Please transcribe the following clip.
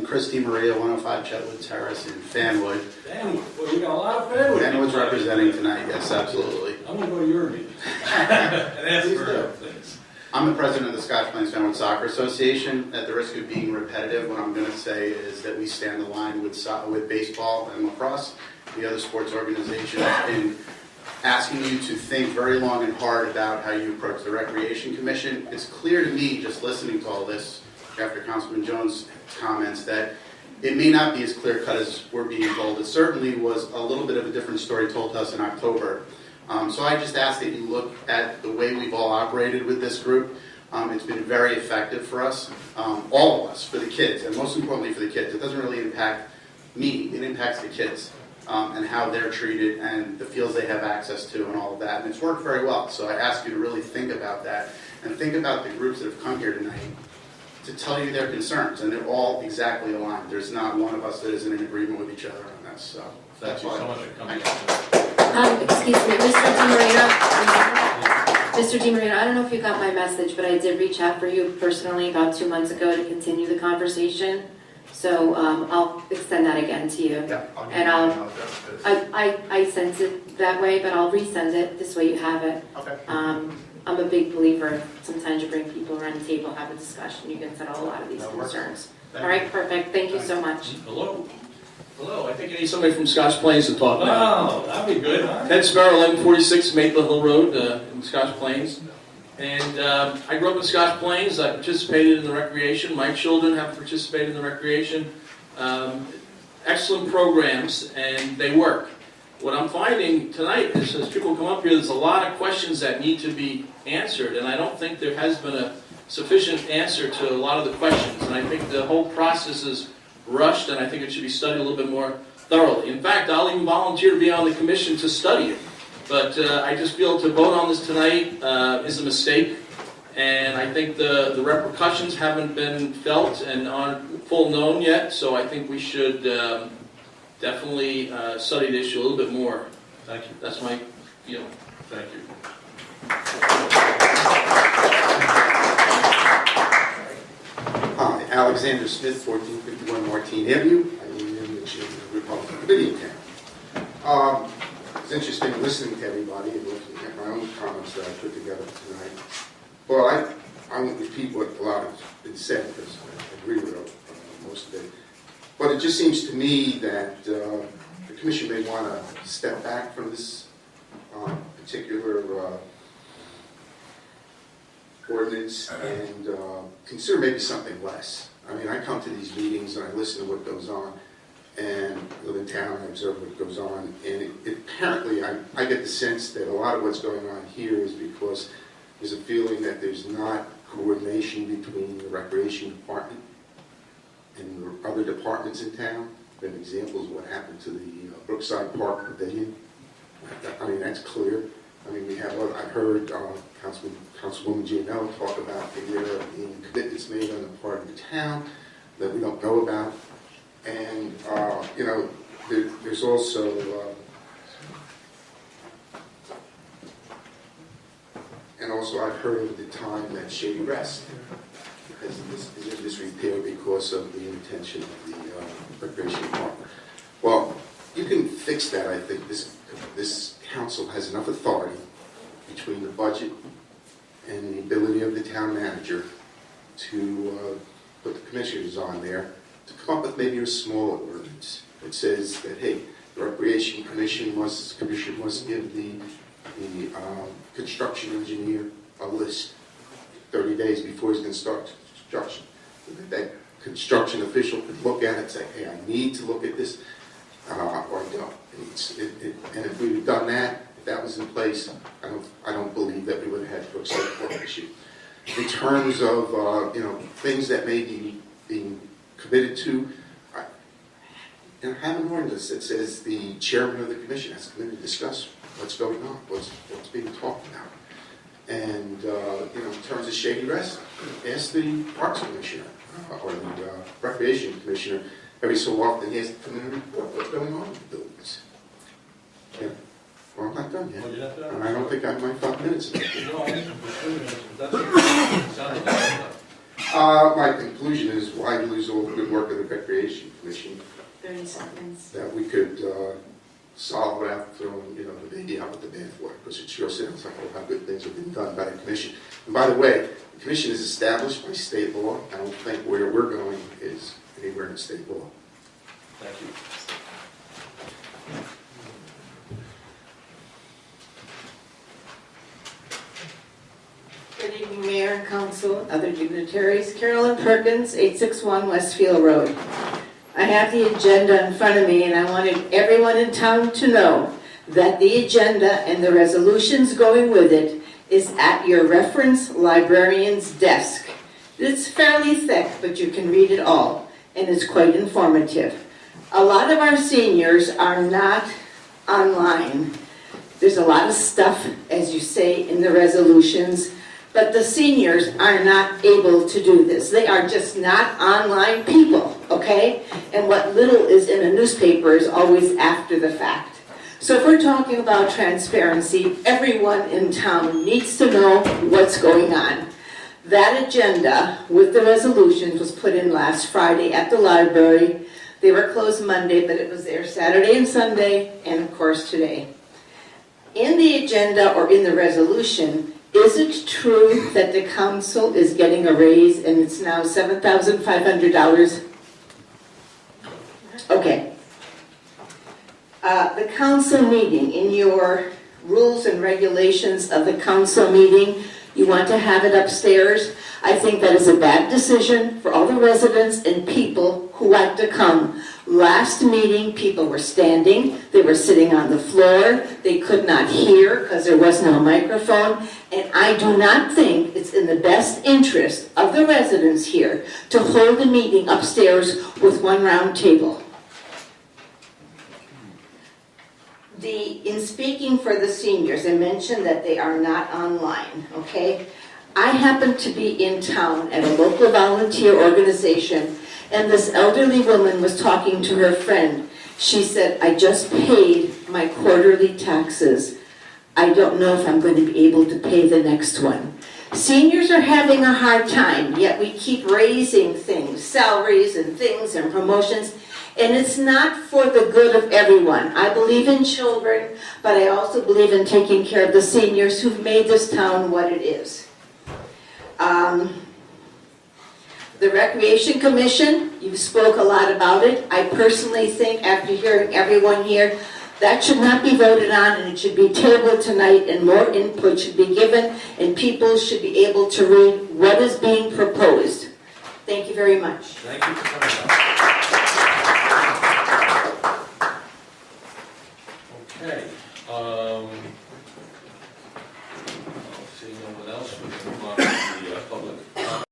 Christy Maria, 105 Chetwood Terrace in Fanwood. Fanwood, well, we got a lot of Fanwood. Fanwood's representing tonight, yes, absolutely. I'm going to go to your meeting. And ask for things. I'm the president of the Scotch Plains Fanwood Soccer Association. At the risk of being repetitive, what I'm going to say is that we stand aligned with baseball and lacrosse, the other sports organizations, in asking you to think very long and hard about how you approach the Recreation Commission. It's clear to me, just listening to all this, after Councilman Jones' comments, that it may not be as clear-cut as we're being told. It certainly was a little bit of a different story told to us in October. So I just ask that you look at the way we've all operated with this group. It's been very effective for us, all of us, for the kids, and most importantly for the kids. It doesn't really impact me, it impacts the kids and how they're treated and the fields they have access to and all of that. And it's worked very well. So I ask you to really think about that and think about the groups that have come here tonight to tell you their concerns, and they're all exactly aligned. There's not one of us that isn't in agreement with each other on this. So Thank you so much for coming. Excuse me, Mr. DiMarino. Mr. DiMarino, I don't know if you got my message, but I did reach out for you personally about 2 months ago to continue the conversation. So I'll extend that again to you. Yeah, And I sent it that way, but I'll resend it. This way you have it. Okay. I'm a big believer. Sometimes you bring people around the table, have a discussion. You can settle a lot of these That works. concerns. All right, perfect. Thank you so much. Hello. Hello, I think I need somebody from Scotch Plains to talk now. Oh, that'd be good, huh? Ted SPR, 1146 Maple Hill Road in Scotch Plains. And I grew up in Scotch Plains. I participated in the recreation. My children have participated in the recreation. Excellent programs, and they work. What I'm finding tonight is, as people come up here, there's a lot of questions that need to be answered, and I don't think there has been a sufficient answer to a lot of the questions. And I think the whole process is rushed, and I think it should be studied a little bit more thoroughly. In fact, I'll even volunteer to be on the commission to study it. But I just feel to vote on this tonight is a mistake, and I think the repercussions haven't been felt and aren't full known yet, so I think we should definitely study the issue a little bit more. Thank you. That's my feeling. Thank you. Hi, Alexander Smith, 1451 Martine Avenue. I am in the Republican Committee account. It's interesting listening to everybody and looking at my own comments that I put together tonight. Well, I won't repeat what a lot has been said because I agree with most of it. But it just seems to me that the Commission may want to step back from this particular ordinance and consider maybe something less. I mean, I come to these meetings and I listen to what goes on, and I live in town and I observe what goes on, and apparently I get the sense that a lot of what's going on here is because there's a feeling that there's not coordination between the Recreation Department and the other departments in town. There have been examples of what happened to the Brookside Park Pavilion. I mean, that's clear. I mean, we have, I've heard Councilwoman Gianello talk about there being commitments made on the part of the town that we don't know about. And, you know, there's also, and also I've heard of the time that Shady Rest is in disrepair because of the intention of the Recreation Department. Well, you can fix that. I think this council has enough authority between the budget and the ability of the town manager to put the commissioners on there to come up with maybe a smaller ordinance that says that, hey, the Recreation Commission must give the construction engineer a list 30 days before he's going to start construction. That construction official could look at it and say, hey, I need to look at this, or I don't. And if we had done that, if that was in place, I don't believe that we would have had Brookside Park issue. In terms of you know, things that may be being committed to, I have an ordinance that says the chairman of the commission has to come in and discuss what's going on, what's being talked about. And you know, in terms of Shady Rest, ask the Parks Commissioner or the Recreation Commissioner every so often. He has to come in and report what's going on with the buildings. Yeah. Well, I'm not done yet. Well, you're not done. And I don't think I have my 5 minutes. No, that's what it sounded like. My conclusion is, why lose all the good work of the Recreation Commission 30 seconds. that we could solve without throwing, the baby out with the bathwater? Because it sure sounds like a lot of good things have been done by the commission. And by the way, the commission is established by state law. I don't think where we're going is anywhere in state law. Thank you. Good evening, Mayor and Council, other dignitaries. Carolyn Perkins, 861 Westfield Road. I have the agenda in front of me, and I wanted everyone in town to know that the agenda and the resolutions going with it is at your reference librarian's desk. It's fairly thick, but you can read it all, and it's quite informative. A lot of our seniors are not online. There's a lot of stuff, as you say, in the resolutions, but the seniors are not able to do this. They are just not online people, okay? And what little is in a newspaper is always after the fact. So if we're talking about transparency, everyone in town needs to know what's going on. That agenda with the resolutions was put in last Friday at the library. They were closed Monday, but it was there Saturday and Sunday, and of course today. In the agenda or in the resolution, is it true that the council is getting a raise and it's now $7,500? Okay. The council meeting, in your rules and regulations of the council meeting, you want to have it upstairs. I think that is a bad decision for all the residents and people who like to come. Last meeting, people were standing, they were sitting on the floor, they could not hear because there was no microphone, and I do not think it's in the best interest of the residents here to hold a meeting upstairs with one round table. In speaking for the seniors, I mentioned that they are not online, okay? I happened to be in town at a local volunteer organization, and this elderly woman was talking to her friend. She said, I just paid my quarterly taxes. I don't know if I'm going to be able to pay the next one. Seniors are having a hard time, yet we keep raising things, salaries and things and promotions, and it's not for the good of everyone. I believe in children, but I also believe in taking care of the seniors who've made this town what it is. The Recreation Commission, you spoke a lot about it. I personally think, after hearing everyone here, that should not be voted on, and it should be tabled tonight, and more input should be given, and people should be able to read what is being proposed. Thank you very much. Thank you for coming up. Okay. See no one else. We can move on.